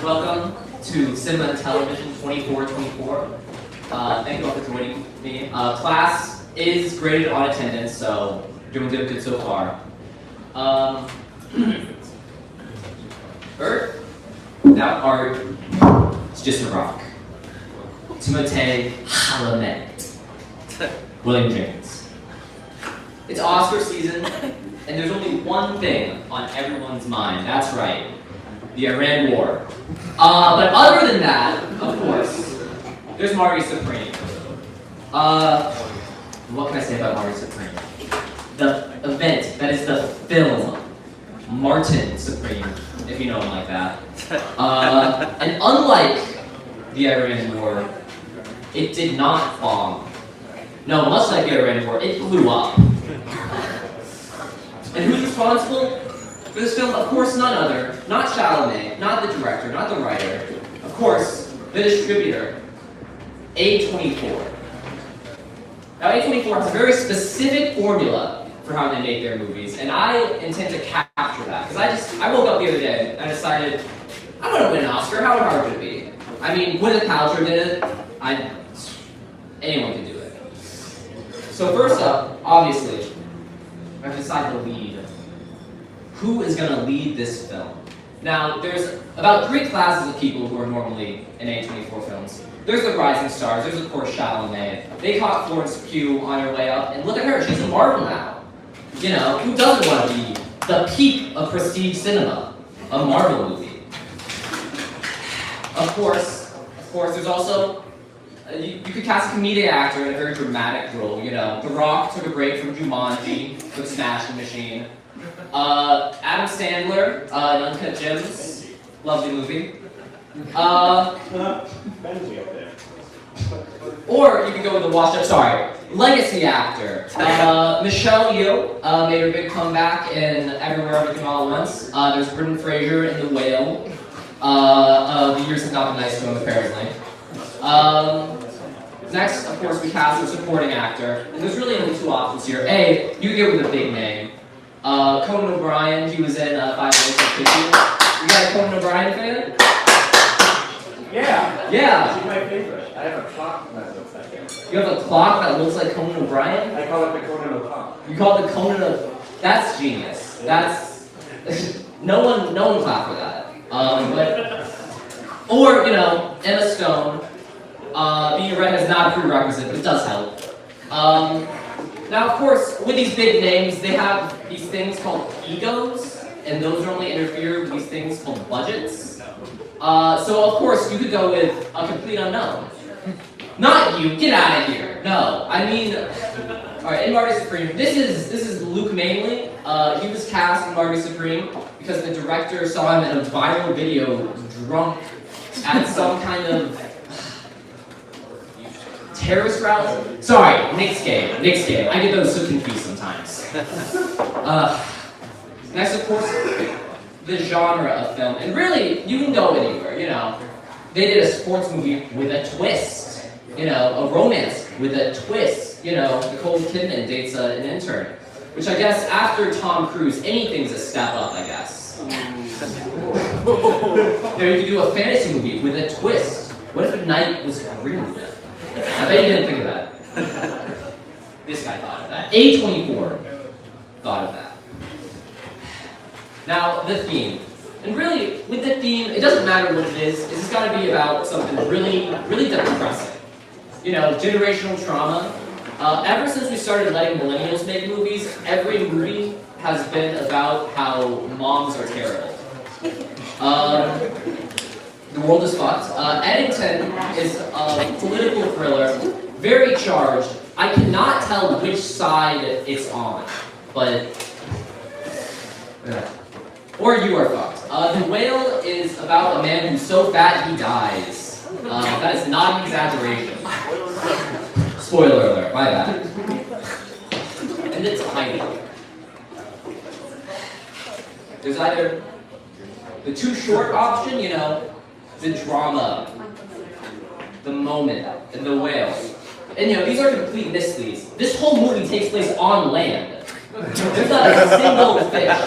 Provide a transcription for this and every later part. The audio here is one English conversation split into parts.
welcome to Cinema and Television 2424. Thank you all for joining me. Class is graded on attendance, so you're doing good so far. Earth, without art, it's just a rock. Timothée Chalamet. William James. It's Oscar season, and there's only one thing on everyone's mind. That's right, the Iran War. But other than that, of course, there's Marty Supreme. What can I say about Marty Supreme? The event, that is the film, Martin Supreme, if you know him like that. And unlike the Iran War, it did not bomb. No, much like the Iran War, it blew up. And who's responsible for this film? Of course, none other. Not Chalamet, not the director, not the writer. Of course, the distributor, A24. Now, A24 has a very specific formula for how they make their movies, and I intend to capture that. Because I woke up the other day and I decided, I'm going to win an Oscar. How hard could it be? I mean, Gwyneth Paltrow did it. Anyone can do it. So first up, obviously, I have to decide the lead. Who is going to lead this film? Now, there's about 3 classes of people who are normally in A24 films. There's the rising stars. There's, of course, Chalamet. They caught Florence Pugh on her way up, and look at her. She's a Marvel now. You know, who doesn't want to be the peak of prestige cinema? A Marvel movie. Of course, there's also you could cast a comedic actor in a very dramatic role. You know, The Rock took a break from Jumanji with Smashing Machine. Adam Sandler in Uncut Gems, lovely movie. Or you could go with the washed-up, legacy actor. Michelle Yeoh made her big comeback in Everywhere Everything All at Once. There's Brendan Fraser in The Whale. The years have not been nice to him, apparently. Next, of course, we cast a supporting actor. And there's really only 2 options here. A, you can get with a big name. Conan O'Brien, he was in 5 Days of Fishing. You got a Conan O'Brien fan? Yeah. She's my favorite. I have a clock that looks like it. You have a clock that looks like Conan O'Brien? I call it the Conan O'Clock. You call it the Conan O'Brien? That's genius. That's no one clapped for that. Or you know, Emma Stone. Being a redhead is not a prerequisite, but it does help. Now, of course, with these big names, they have these things called egos, and those normally interfere with these things called budgets. So, of course, you could go with a complete unknown. Not you, get out of here. No, I mean, alright, in Marty Supreme, this is Luke Manley. He was cast in Marty Supreme because the director saw him in a viral video drunk at some kind of terrorist rally? Sorry, Knicks game. I get those so confused sometimes. Next, of course, the genre of film. And really, you can go anywhere, you know. They did a sports movie with a twist. You know, a romance with a twist. You know, Nicole Kidman dates an intern. Which I guess, after Tom Cruise, anything's a step up, I guess. There, you could do a fantasy movie with a twist. What if a knight was green? I bet you didn't think of that. This guy thought of that. A24 thought of that. Now, the theme. And really, with the theme, it doesn't matter what it is. It's just got to be about something really, really depressing. You know, generational trauma. Ever since we started letting millennials make movies, every movie has been about how moms are terrible. The world is fucked. Eddington is a political thriller, very charged. I cannot tell which side it's on, but or you are fucked. The Whale is about a man who's so fat he dies. That is not an exaggeration. Spoiler alert, my bad. And it's tiny. There's either the too short option, you know, the drama, the moment, and the whale. And you know, these are complete misleads. This whole movie takes place on land. There's not a single fish.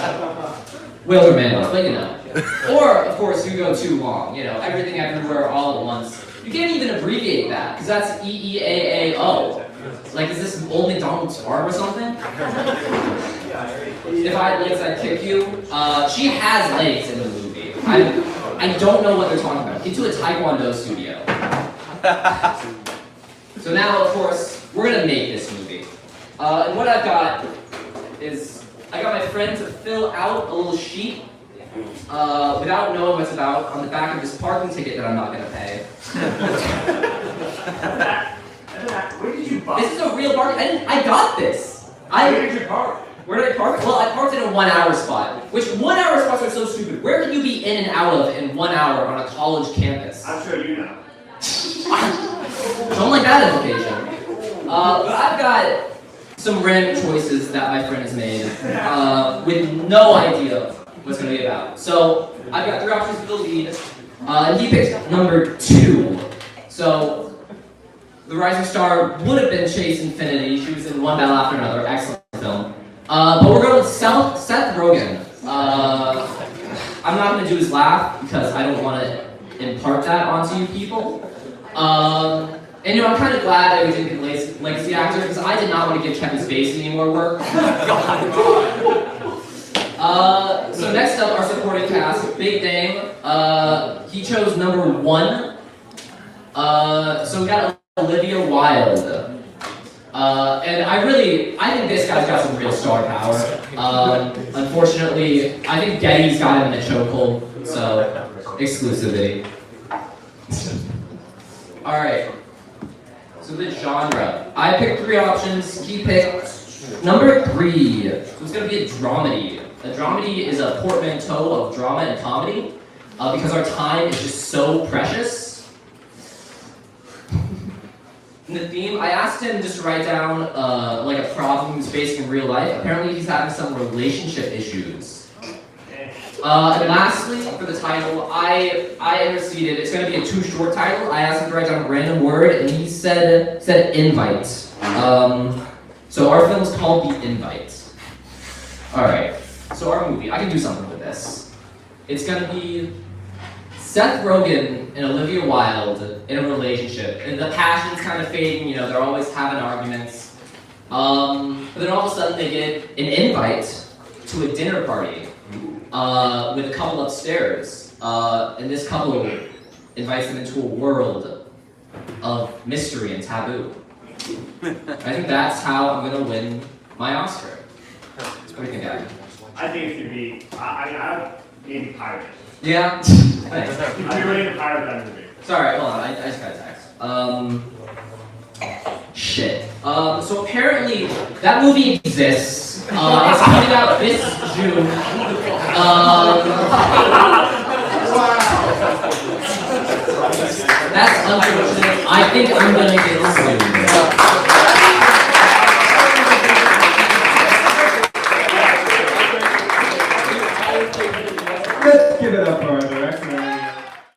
Whale or mammoth, but you know. Or, of course, you go too long. You know, everything everywhere all at once. You can't even abbreviate that, because that's EEAAO. Like, is this Old McDonald's farm or something? If I had legs, I'd kick you. She has legs in the movie. I don't know what they're talking about. Get to a Taekwondo studio. So now, of course, we're gonna make this movie. And what I've got is, I got my friend to fill out a little sheet without knowing what's about on the back of this parking ticket that I'm not gonna pay. Where did you park? This is a real park. I got this. Where did you park? Where did I park? Well, I parked in a 1 hour spot. Which 1 hour spots are so stupid. Where can you be in and out of in 1 hour on a college campus? I'm sure you know. Don't like that implication. But I've got some random choices that my friend has made with no idea what's going to be about. So I've got 3 options for the lead, and he picked number 2. So the rising star would have been Chase Infinity. She was in One Battle After Another, excellent film. But we're going with Seth Rogen. I'm not going to do his laugh because I don't want to impart that onto you people. And you know, I'm kind of glad that we didn't get legacy actor because I did not want to give Kevin Spacey any more work. So next up, our supporting cast, big name. He chose number 1. So we got Olivia Wilde. And I think this guy's got some real star power. Unfortunately, I think Getty's got him in a chokehold, so exclusivity. Alright, so the genre. I picked 3 options, he picked number 3. So it's going to be a dramedy. A dramedy is a portmanteau of drama and comedy, because our time is just so precious. In the theme, I asked him just to write down like a problem he's facing in real life. Apparently he's having some relationship issues. And lastly, for the title, I interceded. It's going to be a too short title. I asked him to write down a random word, and he said invite. So our film is called The Invite. Alright, so our movie, I can do something with this. It's going to be Seth Rogen and Olivia Wilde in a relationship, and the passion's kind of fading, you know, they're always having arguments. But then all of a sudden they get an invite to a dinner party with a couple upstairs. And this couple invites them into a world of mystery and taboo. I think that's how I'm going to win my Oscar. What do you think, Adam? I think it should be, I maybe pirate. Yeah? Thanks. If you're ready to pirate that movie. Sorry, hold on, I just got a text. Shit. So apparently, that movie exists. It's coming out this June. That's unfortunate. I think I'm gonna